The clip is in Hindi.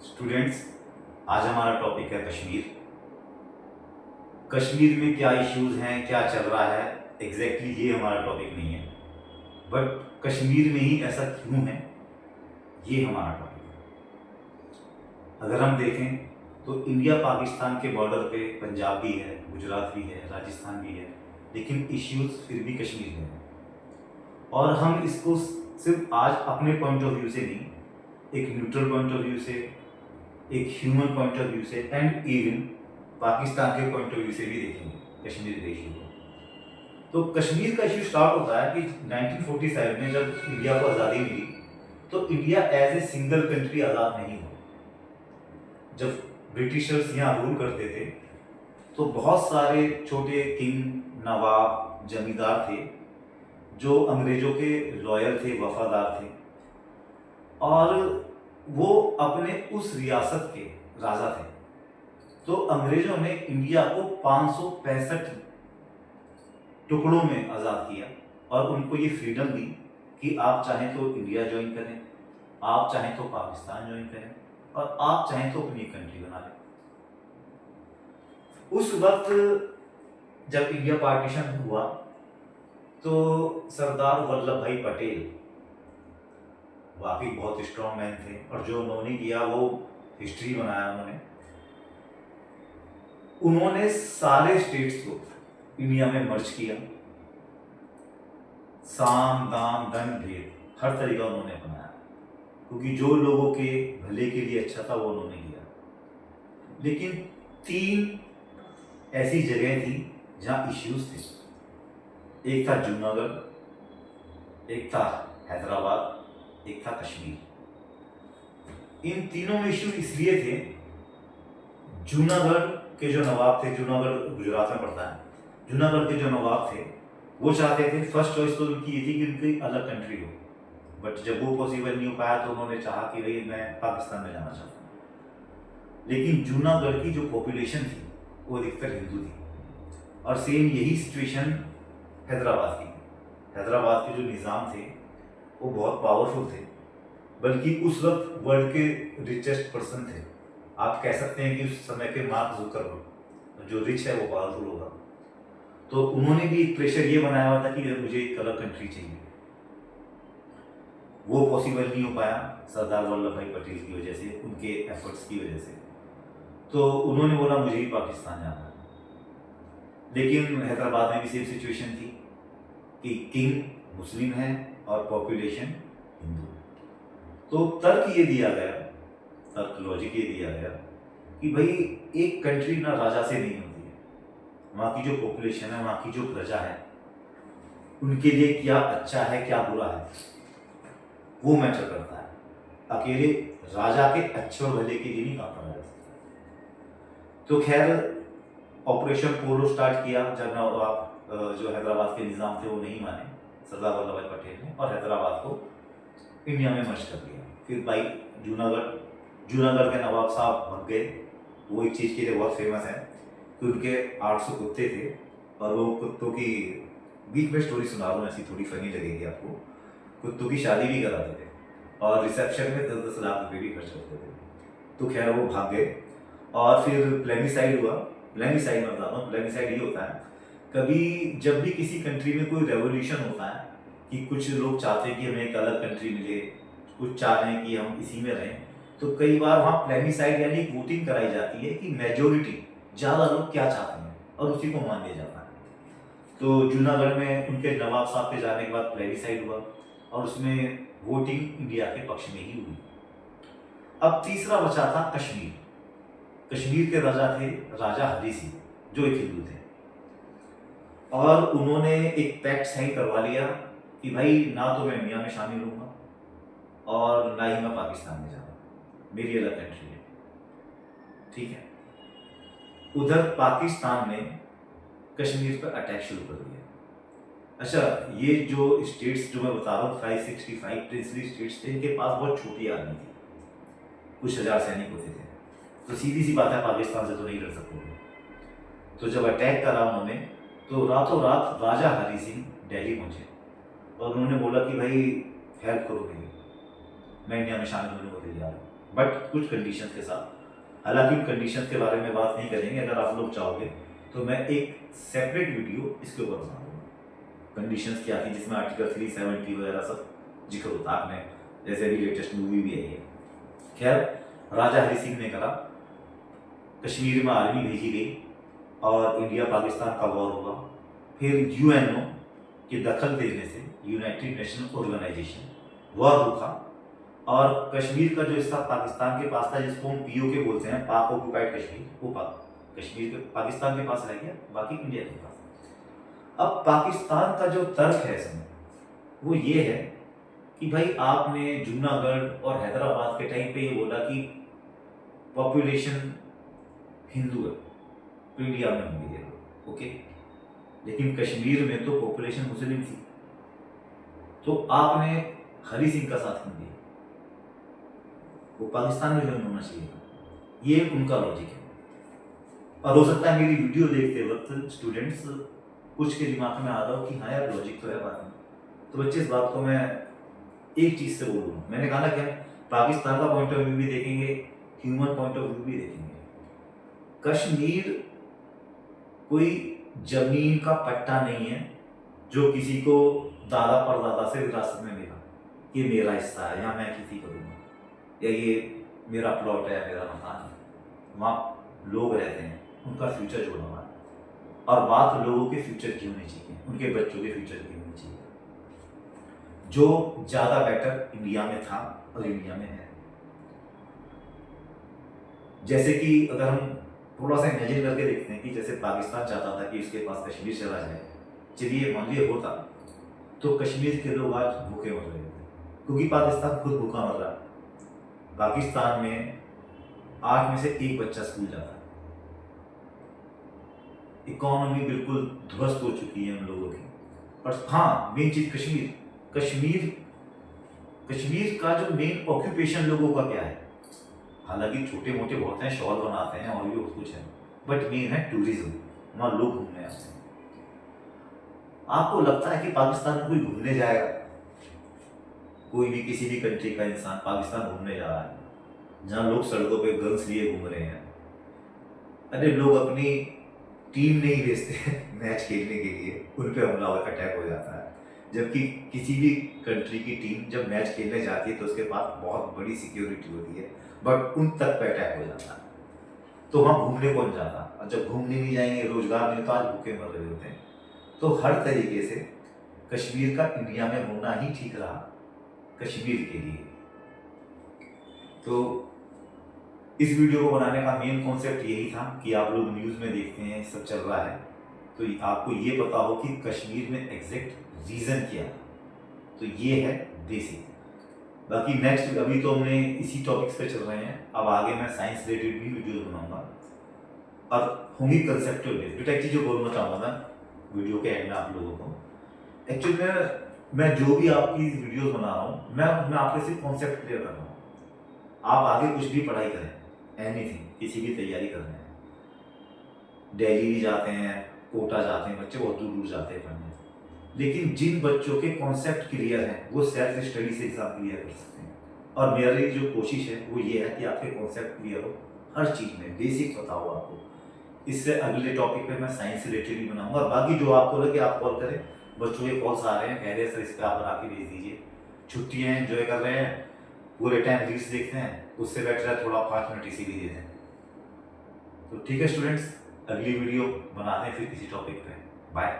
स्टूडेंट्स, आज हमारा टॉपिक है कश्मीर। कश्मीर में क्या इश्यूज हैं, क्या चल रहा है, एग्जैक्टली ये हमारा टॉपिक नहीं है, बट कश्मीर में ही ऐसा क्यों है, ये हमारा टॉपिक है। अगर हम देखें तो इंडिया पाकिस्तान के बॉर्डर पे पंजाब भी है, गुजरात भी है, राजस्थान भी है, लेकिन इश्यूज फिर भी कश्मीर में है। और हम इसको सिर्फ आज अपने पॉइंट ऑफ व्यू से नहीं, एक न्यूट्रल पॉइंट ऑफ व्यू से, एक ह्यूमन पॉइंट ऑफ व्यू से एंड इवन पाकिस्तान के पॉइंट ऑफ व्यू से भी देखेंगे कश्मीर के इशू को। तो कश्मीर का इशू स्टार्ट होता है कि 1947 में जब इंडिया को आज़ादी मिली तो India as a single country आज़ाद नहीं हुआ। जब ब्रिटिशर्स यहाँ रूल करते थे तो बहुत सारे छोटे किंग, नवाब, जमींदार थे जो अंग्रेजों के लॉयल थे, वफादार थे, और वो अपने उस रियासत के राजा थे। तो अंग्रेजों ने इंडिया को 565 टुकड़ों में आज़ाद किया और उनको ये फ्रीडम दी कि आप चाहें तो इंडिया ज्वाइन करें, आप चाहें तो पाकिस्तान ज्वाइन करें, और आप चाहें तो अपनी कंट्री बना लें। उस वक्त जब इंडिया पार्टीशन हुआ तो सरदार वल्लभ भाई पटेल वाकई बहुत स्ट्रॉन्ग मैन थे, और जो उन्होंने किया वो हिस्ट्री बनाया। उन्होंने सारे स्टेट्स को इंडिया में मर्ज किया, साम दाम दंड भेद हर तरीका उन्होंने अपनाया, क्योंकि जो लोगों के भले के लिए अच्छा था वो उन्होंने किया। लेकिन 3 ऐसी जगह थी जहाँ इश्यूज थे। एक था जूनागढ़, एक था हैदराबाद, एक था कश्मीर। इन तीनों में इश्यू इसलिए थे, जूनागढ़ के जो नवाब थे, जूनागढ़ गुजरात में पड़ता है, जूनागढ़ के जो नवाब थे वो चाहते थे, फर्स्ट चॉइस तो उनकी ये थी कि उनकी अलग कंट्री हो, बट जब वो पॉसिबल नहीं हो पाया तो उन्होंने चाहा कि भाई मैं पाकिस्तान में जाना चाहता हूँ। लेकिन जूनागढ़ की जो पॉपुलेशन थी वो अधिकतर हिंदू थी, और सेम यही सिचुएशन हैदराबाद की। हैदराबाद के जो निज़ाम थे वो बहुत पावरफुल थे, बल्कि उस वक्त वर्ल्ड के रिचेस्ट पर्सन थे। आप कह सकते हैं कि उस समय के मार्क जुकरबर्ग, जो रिच है वो पावरफुल होगा। तो उन्होंने भी एक प्रेशर ये बनाया हुआ था कि मुझे एक अलग कंट्री चाहिए। वो पॉसिबल नहीं हो पाया सरदार वल्लभ भाई पटेल की वजह से, उनके एफर्ट्स की वजह से। तो उन्होंने बोला मुझे भी पाकिस्तान जाना है। लेकिन हैदराबाद में भी सेम सिचुएशन थी कि किंग मुस्लिम है और पॉपुलेशन हिंदू। तो तर्क ये दिया गया, तर्क लॉजिक ये दिया गया कि भाई एक कंट्री ना राजा से नहीं होती है, वहाँ की जो पॉपुलेशन है, वहाँ की जो प्रजा है, उनके लिए क्या अच्छा है क्या बुरा है वो मैटर करता है। अकेले राजा के अच्छे और भले के लिए नहीं काम करा जा सकता। तो खैर ऑपरेशन पोलो स्टार्ट किया जब नवाब जो हैदराबाद के निज़ाम थे वो नहीं माने सरदार वल्लभ भाई पटेल ने, और हैदराबाद को इंडिया में मर्ज कर दिया। फिर भाई जूनागढ़ के नवाब साहब भग गए। वो एक चीज़ के लिए बहुत फेमस है कि उनके 800 कुत्ते थे, और वो कुत्तों की बीच में स्टोरी सुना रहा हूँ, ऐसी थोड़ी फनी लगेगी आपको। कुत्तों की शादी भी कराते थे और रिसेप्शन में 10-10 लाख रुपये भी खर्च करते थे। तो खैर वो भाग गए, और फिर प्लेनिसाइड हुआ। प्लेनिसाइड मैं बताता हूँ, प्लेनिसाइड ये होता है कभी जब भी किसी कंट्री में कोई रेवोल्यूशन होता है कि कुछ लोग चाहते हैं कि हमें एक अलग कंट्री मिले, कुछ चाह रहे हैं कि हम इसी में रहें, तो कई बार वहाँ प्लेनिसाइड यानी वोटिंग कराई जाती है कि मेजोरिटी ज़्यादा लोग क्या चाहते हैं, और उसी को मान लिया जाता है। तो जूनागढ़ में उनके नवाब साहब के जाने के बाद प्लेनिसाइड हुआ, और उसमें वोटिंग इंडिया के पक्ष में ही हुई। अब तीसरा बचा था कश्मीर। कश्मीर के राजा थे राजा हरी सिंह, जो एक हिंदू थे, और उन्होंने एक पैक्ट साइन करवा लिया कि भाई ना तो मैं इंडिया में शामिल होऊंगा और ना ही मैं पाकिस्तान में जाऊंगा, मेरी अलग कंट्री है। ठीक है। उधर पाकिस्तान ने कश्मीर पर अटैक शुरू कर दिया। अच्छा, ये जो स्टेट्स जो मैं बता रहा हूँ 565 प्रिंसली स्टेट्स थे, इनके पास बहुत छोटी आर्मी थी, कुछ हजार सैनिक होते थे, तो सीधी सी बात है पाकिस्तान से तो नहीं लड़ सकते थे। तो जब अटैक करा उन्होंने, तो रातों रात राजा हरी सिंह दिल्ली पहुंचे और उन्होंने बोला कि भाई हेल्प करो मेरी, मैं इंडिया में शामिल होने को तैयार हूँ, बट कुछ कंडीशंस के साथ। हालांकि उन कंडीशंस के बारे में बात नहीं करेंगे, अगर आप लोग चाहोगे तो मैं एक सेपरेट वीडियो इसके ऊपर बना दूंगा। कंडीशंस क्या थी जिसमें आर्टिकल 370 वगैरह सब जिक्र होता है, आपने जैसे अभी लेटेस्ट मूवी भी आई है। खैर, राजा हरि सिंह ने कहा, कश्मीर में आर्मी भेजी गई और इंडिया पाकिस्तान का वॉर हुआ। फिर यूएनओ के दखल देने से यूनाइटेड नेशन ऑर्गेनाइजेशन वॉर रुका और कश्मीर का जो हिस्सा पाकिस्तान के पास था, जिसको हम पीओके बोलते हैं, पाक ऑक्युपाइड कश्मीर, वो कश्मीर के पाकिस्तान के पास रह गया, बाकी इंडिया के पास। अब पाकिस्तान का जो तर्क है इसमें वो ये है कि भाई आपने जूनागढ़ और हैदराबाद के टाइम पे ये बोला कि पॉपुलेशन हिंदू है तो इंडिया में होंगे ये लोग, ओके, लेकिन कश्मीर में तो पॉपुलेशन मुस्लिम थी, तो आपने हरि सिंह का साथ क्यों दिया? वो पाकिस्तान में ज्वाइन होना चाहिए था। ये उनका लॉजिक है। और हो सकता है मेरी वीडियो देखते वक्त स्टूडेंट्स कुछ के दिमाग में आ रहा हो कि हाँ यार लॉजिक तो है बात में। तो बच्चे इस बात को मैं एक चीज़ से बोलूँ, मैंने कहा ना कि हम पाकिस्तान का पॉइंट ऑफ व्यू भी देखेंगे, ह्यूमन पॉइंट ऑफ व्यू भी देखेंगे। कश्मीर कोई जमीन का पट्टा नहीं है जो किसी को दादा परदादा से विरासत में मिला, ये मेरा हिस्सा है या मैं किसी को दूंगा, या ये मेरा प्लॉट है, मेरा मकान है। वहाँ लोग रहते हैं, उनका फ्यूचर जुड़ा हुआ है, और बात लोगों के फ्यूचर की होनी चाहिए, उनके बच्चों के फ्यूचर की होनी चाहिए, जो ज़्यादा बेटर इंडिया में था और इंडिया में है। जैसे कि अगर हम थोड़ा सा इमेजिन करके देखते हैं कि जैसे पाकिस्तान चाहता था कि उसके पास कश्मीर चला जाए, चलिए मान लीजिए होता, तो कश्मीर के लोग आज भूखे मर रहे थे, क्योंकि पाकिस्तान खुद भूखा मर रहा है। पाकिस्तान में 8 में से 1 बच्चा स्कूल जाता है। इकोनॉमी बिल्कुल ध्वस्त हो चुकी है हम लोगों की। और हाँ, मेन चीज कश्मीर कश्मीर कश्मीर का जो मेन ऑक्यूपेशन लोगों का क्या है, हालांकि छोटे मोटे बहुत हैं, शॉल बनाते हैं और भी बहुत कुछ है, बट मेन है टूरिज्म। वहाँ लोग घूमने आते हैं। आपको लगता है कि पाकिस्तान में कोई घूमने जाएगा? कोई भी किसी भी कंट्री का इंसान पाकिस्तान घूमने जा रहा है, जहाँ लोग सड़कों पे गन्स लिए घूम रहे हैं? अरे लोग अपनी टीम नहीं भेजते मैच खेलने के लिए, उन पे हमला अटैक हो जाता है। जबकि किसी भी कंट्री की टीम जब मैच खेलने जाती है तो उसके पास बहुत बड़ी सिक्योरिटी होती है, बट उन तक पे अटैक हो जाता है। तो वहाँ घूमने कौन जाता? और जब घूमने नहीं जाएंगे, रोजगार नहीं, तो आज भूखे मर रहे होते हैं। तो हर तरीके से कश्मीर का इंडिया में होना ही ठीक रहा कश्मीर के लिए। तो इस वीडियो को बनाने का मेन कॉन्सेप्ट यही था कि आप लोग न्यूज़ में देखते हैं सब चल रहा है, तो आपको ये पता हो कि कश्मीर में एग्जैक्ट रीज़न क्या है। तो ये है बेसिक। बाकी नेक्स्ट, अभी तो हमने इसी टॉपिक्स पे चल रहे हैं, अब आगे मैं साइंस रिलेटेड भी वीडियो बनाऊंगा और होंगी कंसेप्चुअल बेस्ड। बेटा एक चीज़ जो बोलना चाहूँगा मैं वीडियो के एंड में आप लोगों को, एक्चुअली मैं जो भी आपकी वीडियोस बना रहा हूँ, मैं आपके सिर्फ कॉन्सेप्ट क्लियर कर रहा हूँ। आप आगे कुछ भी पढ़ाई करें, एनीथिंग, किसी भी तैयारी कर रहे हैं, दिल्ली भी जाते हैं, कोटा जाते हैं, बच्चे बहुत दूर दूर जाते हैं पढ़ने, लेकिन जिन बच्चों के कॉन्सेप्ट क्लियर हैं वो सेल्फ स्टडी से एग्जाम क्लियर कर सकते हैं। और मेरी जो कोशिश है वो ये है कि आपके कॉन्सेप्ट क्लियर हो, हर चीज़ में बेसिक पता हो आपको। इससे अगले टॉपिक पे मैं साइंस रिलेटेड भी बनाऊंगा, और बाकी जो आपको लगे आप कॉल करें। बच्चों के कॉल्स आ रहे हैं, कह रहे हैं सर इस पर आप बना के भेज दीजिए, छुट्टियाँ एंजॉय कर रहे हैं, पूरे टाइम रील्स देखते हैं, उससे बेटर है थोड़ा 5 मिनट इसी भी दे दें। तो ठीक है स्टूडेंट्स, अगली वीडियो बनाते हैं फिर किसी टॉपिक पे। बाय।